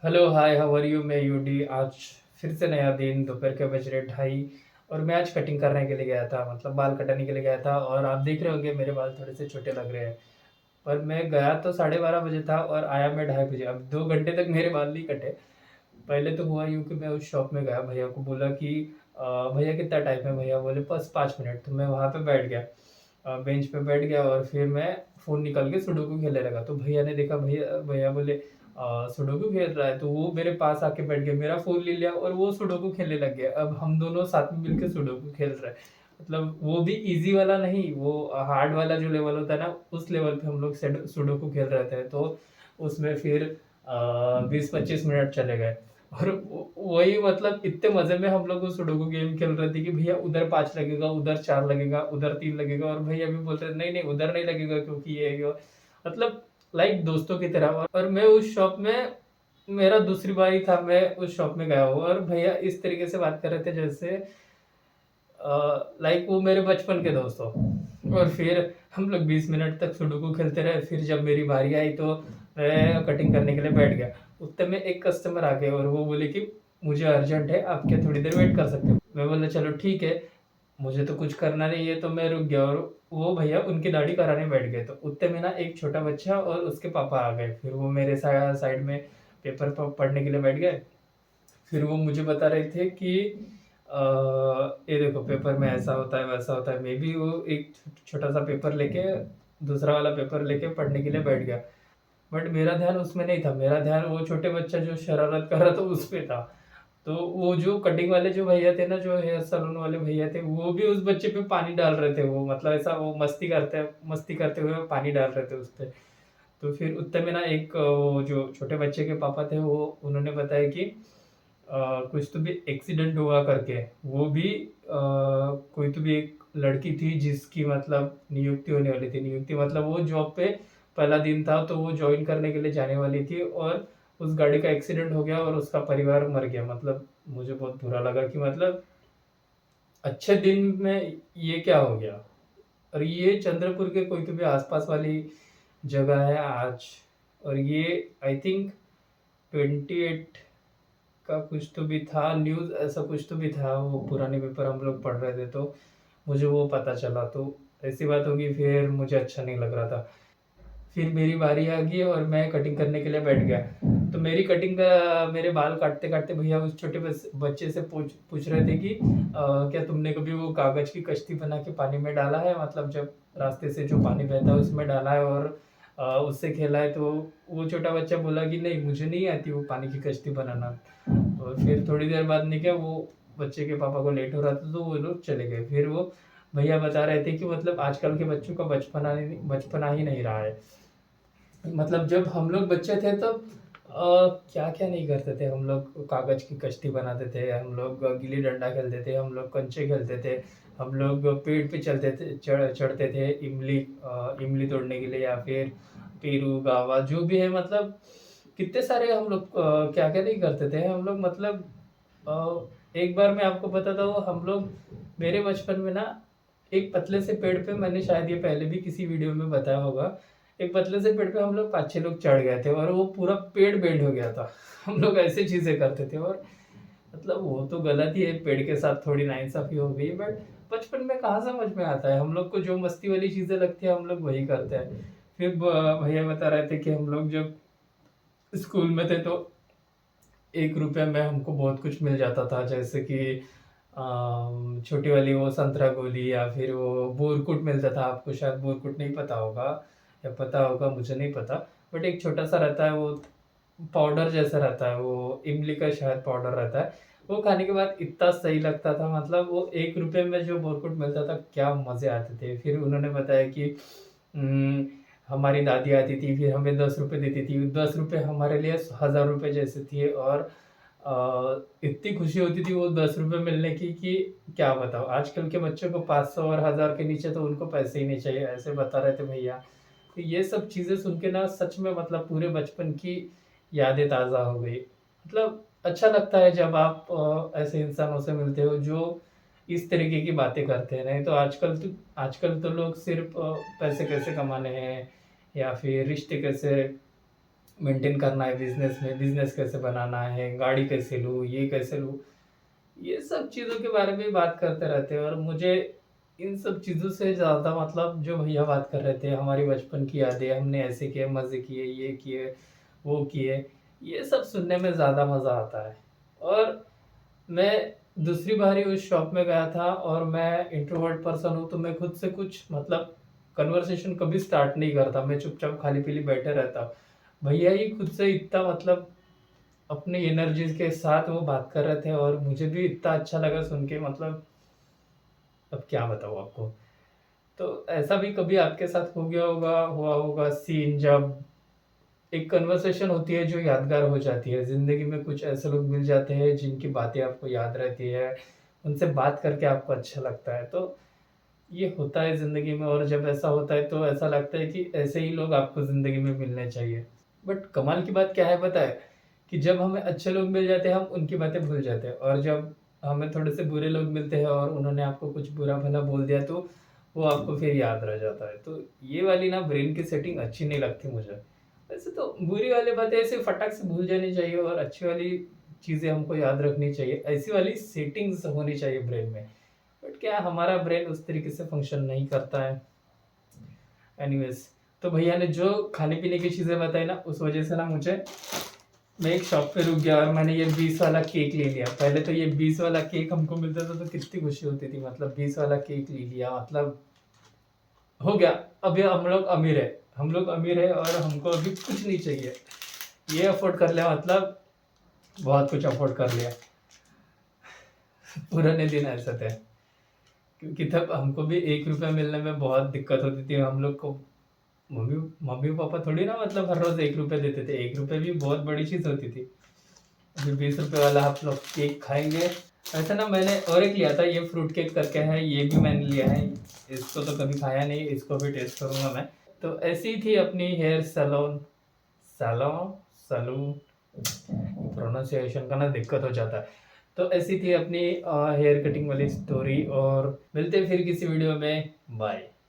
Hello, hi, how are you? मैं यूडी। आज फिर से नया दिन, दोपहर के बज रहे 2:30 और मैं आज कटिंग करने के लिए गया था, मतलब बाल कटाने के लिए गया था और आप देख रहे होंगे मेरे बाल थोड़े से छोटे लग रहे हैं। पर मैं गया तो 12:30 बजे था और आया मैं 2:30 बजे। अब 2 घंटे तक मेरे बाल नहीं कटे। पहले तो हुआ यूँ कि मैं उस शॉप में गया, भैया को बोला कि भैया कितना टाइम है? भैया बोले बस 5 मिनट। तो मैं वहाँ पे बैठ गया, बेंच पे बैठ गया और फिर मैं फ़ोन निकाल के सुडोकू खेलने लगा। तो भैया ने देखा, भैया भैया बोले सुडोकू खेल रहा है? तो वो मेरे पास आके बैठ गया, मेरा फ़ोन ले लिया और वो सुडोकू खेलने लग गया। अब हम दोनों साथ में मिलके सुडोकू खेल रहे हैं। मतलब वो भी ईज़ी वाला नहीं, वो हार्ड वाला जो लेवल होता है ना, उस लेवल पे हम लोग सुडोकू खेल रहे थे। तो उसमें फिर 20-25 मिनट चले गए और वही, मतलब इतने मज़े में हम लोग वो सुडोकू गेम खेल रहे थे कि भैया उधर 5 लगेगा, उधर 4 लगेगा, उधर 3 लगेगा और भैया भी बोल रहे थे, नहीं-नहीं उधर नहीं लगेगा क्योंकि ये मतलब लाइक दोस्तों की तरह। और मैं उस शॉप में, मेरा दूसरी बारी था मैं उस शॉप में गया हूँ और भैया इस तरीके से बात कर रहे थे जैसे लाइक वो मेरे बचपन के दोस्त हो। और फिर हम लोग 20 मिनट तक सुडोकू खेलते रहे। फिर जब मेरी बारी आई तो मैं कटिंग करने के लिए बैठ गया। उतने में एक कस्टमर आ गए और वो बोले कि मुझे अर्जेंट है, आप क्या थोड़ी देर वेट कर सकते हो? मैं बोला चलो ठीक है, मुझे तो कुछ करना नहीं है, तो मैं रुक गया और वो भैया उनकी दाढ़ी कराने बैठ गए। तो उतने में ना एक छोटा बच्चा और उसके पापा आ गए। फिर वो मेरे साइड में पेपर पढ़ने के लिए बैठ गए। फिर वो मुझे बता रहे थे कि ये देखो पेपर में ऐसा होता है, वैसा होता है। मे बी वो एक छोटा-सा पेपर लेके, दूसरा वाला पेपर लेके पढ़ने के लिए बैठ गया। बट मेरा ध्यान उसमें नहीं था, मेरा ध्यान वो छोटे बच्चा जो शरारत कर रहा था उस पे था। तो वो जो कटिंग वाले जो भैया थे ना, जो हेयर सैलून वाले भैया थे, वो भी उस बच्चे पे पानी डाल रहे थे। वो मतलब ऐसा वो मस्ती करते हुए पानी डाल रहे थे उसपे। तो फिर उतने में ना एक वो जो छोटे बच्चे के पापा थे, वो उन्होंने बताया कि कुछ तो भी एक्सीडेंट हुआ करके। वो भी कोई तो भी एक लड़की थी जिसकी मतलब नियुक्ति होने वाली थी। नियुक्ति मतलब वो जॉब पे पहला दिन था, तो वो जॉइन करने के लिए जाने वाली थी और उस गाड़ी का एक्सीडेंट हो गया और उसका परिवार मर गया। मतलब मुझे बहुत बुरा लगा कि मतलब अच्छे दिन में ये क्या हो गया? और ये चंद्रपुर के कोई तो भी आस-पास वाली जगह है आज। और ये आई थिंक 28 का कुछ तो भी था, न्यूज़ ऐसा कुछ तो भी था। वो पुराने पेपर हम लोग पढ़ रहे थे तो मुझे वो पता चला। तो ऐसी बात होगी, फिर मुझे अच्छा नहीं लग रहा था। फिर मेरी बारी आ गई और मैं कटिंग करने के लिए बैठ गया। तो मेरी कटिंग का, मेरे बाल काटते-काटते भैया उस छोटे बच्चे से पूछ पूछ रहे थे कि क्या तुमने कभी वो कागज़ की कश्ती बना के पानी में डाला है? मतलब जब रास्ते से जो पानी बहता है उसमें डाला है और उससे खेला है? तो वो छोटा बच्चा बोला कि नहीं, मुझे नहीं आती वो पानी की कश्ती बनाना। और फिर थोड़ी देर बाद में क्या, वो बच्चे के पापा को लेट हो रहा था तो वो लोग चले गए। फिर वो भैया बता रहे थे कि मतलब आजकल के बच्चों का बचपना ही नहीं रहा है। मतलब जब हम लोग बच्चे थे तब क्या-क्या नहीं करते थे हम लोग। कागज़ की कश्ती बनाते थे, हम लोग गिल्ली डंडा खेलते थे, हम लोग कंचे खेलते थे, हम लोग पेड़ पे चढ़ते थे इमली तोड़ने के लिए या फिर पेरू, गावा जो भी है। मतलब कितने सारे हम लोग क्या-क्या नहीं करते थे हम लोग। मतलब एक बार मैं आपको बताता हूँ, हम लोग मेरे बचपन में ना एक पतले से पेड़ पे, मैंने शायद ये पहले भी किसी वीडियो में बताया होगा, एक पतले से पेड़ पे हम लोग 5-6 लोग चढ़ गए थे और वो पूरा पेड़ बेंड हो गया था। हम लोग ऐसी चीज़ें करते थे और मतलब वो तो गलत ही है, पेड़ के साथ थोड़ी नाइंसाफ़ी हो गई। बट बचपन में कहाँ समझ में आता है, हम लोग को जो मस्ती वाली चीज़ें लगती है हम लोग वही करते हैं। फिर भैया बता रहे थे कि हम लोग जब स्कूल में थे तो ₹1 में हमको बहुत कुछ मिल जाता था, जैसे कि छोटी वाली वो संतरा गोली या फिर वो बोरकुट मिलता था। आपको शायद बोरकुट नहीं पता होगा या पता होगा, मुझे नहीं पता। बट एक छोटा-सा रहता है, वो पाउडर जैसा रहता है, वो इमली का शायद पाउडर रहता है। वो खाने के बाद इतना सही लगता था, मतलब वो ₹1 में जो बोरकुट मिलता था, क्या मज़े आते थे। फिर उन्होंने बताया कि उम, हमारी दादी आती थी, फिर हमें ₹10 देती थी। ₹10 हमारे लिए ₹1000 जैसे थे और इतनी खुशी होती थी वो ₹10 मिलने की कि क्या बताऊँ। आजकल के बच्चों को 500 और 1000 के नीचे तो उनको पैसे ही नहीं चाहिए, ऐसे बता रहे थे भैया। तो ये सब चीज़ें सुन के ना सच में मतलब पूरे बचपन की यादें ताज़ा हो गई। मतलब अच्छा लगता है जब आप ऐसे इंसानों से मिलते हो जो इस तरीके की बातें करते हैं। नहीं तो आजकल तो लोग सिर्फ़ पैसे कैसे कमाने हैं या फिर रिश्ते कैसे मेंटेन करना है बिज़नेस में, बिज़नेस कैसे बनाना है, गाड़ी कैसे लूँ, ये कैसे लूँ, ये सब चीज़ों के बारे में बात करते रहते हैं। और मुझे इन सब चीज़ों से ज़्यादा मतलब जो भैया बात कर रहे थे, हमारी बचपन की यादें, हमने ऐसे किए, मज़े किए, ये किए, वो किए, ये सब सुनने में ज़्यादा मज़ा आता है। और मैं दूसरी बारी उस शॉप में गया था और मैं इंट्रोवर्ट पर्सन हूँ, तो मैं खुद से कुछ मतलब कन्वर्सेशन कभी स्टार्ट नहीं करता, मैं चुपचाप खाली-पीली बैठे रहता हूँ। भैया ही खुद से इतना मतलब अपनी एनर्जी के साथ वो बात कर रहे थे और मुझे भी इतना अच्छा लगा सुन के, मतलब अब क्या बताऊँ आपको। तो ऐसा भी कभी आपके साथ हो गया होगा, हुआ होगा सीन, जब एक कन्वर्सेशन होती है जो यादगार हो जाती है। ज़िंदगी में कुछ ऐसे लोग मिल जाते हैं जिनकी बातें आपको याद रहती है, उनसे बात करके आपको अच्छा लगता है। तो ये होता है ज़िंदगी में, और जब ऐसा होता है तो ऐसा लगता है कि ऐसे ही लोग आपको ज़िंदगी में मिलने चाहिए। बट कमाल की बात क्या है पता है? कि जब हमें अच्छे लोग मिल जाते हैं, हम उनकी बातें भूल जाते हैं, और जब हमें थोड़े से बुरे लोग मिलते हैं और उन्होंने आपको कुछ बुरा-भला बोल दिया, तो वो आपको फिर याद रह जाता है। तो ये वाली ना ब्रेन की सेटिंग अच्छी नहीं लगती मुझे। वैसे तो बुरी वाली बातें ऐसे फटाक से भूल जानी चाहिए और अच्छी वाली चीज़ें हमको याद रखनी चाहिए। ऐसी वाली सेटिंग्स होनी चाहिए ब्रेन में। बट क्या हमारा ब्रेन उस तरीके से फंक्शन नहीं करता है। एनीवेज़, तो भैया ने जो खाने-पीने की चीज़ें बताई ना, उस वज़ह से ना मुझे, मैं एक शॉप पे रुक गया और मैंने ये 20 वाला केक ले लिया। पहले तो ये 20 वाला केक हमको मिलता था तो कितनी खुशी होती थी, मतलब 20 वाला केक ले लिया, मतलब हो गया। अभी हम लोग अमीर है और हमको अभी कुछ नहीं चाहिए। ये अफ़ोर्ड कर लिया, मतलब बहुत कुछ अफ़ोर्ड कर लिया। पुराने दिन ऐसे थे, क्योंकि तब हमको भी ₹1 मिलने में बहुत दिक्कत होती थी। हम लोग को मम्मी मम्मी-पापा थोड़ी ना मतलब हर रोज़ ₹1 देते थे। ₹1 भी बहुत बड़ी चीज़ होती थी। अभी ₹20 वाला आप लोग केक खाएँगे। वैसे ना मैंने और एक लिया था, ये फ्रूट केक करके है, ये भी मैंने लिया है। इसको तो कभी खाया नहीं, इसको भी टेस्ट करूँगा मैं। तो ऐसी ही थी अपनी हेयर सैलून सैलून प्रोनाउंसिएशन का ना दिक्कत हो जाता है। तो ऐसी थी अपनी हेयर कटिंग वाली स्टोरी, और मिलते हैं फिर किसी वीडियो में। बाय।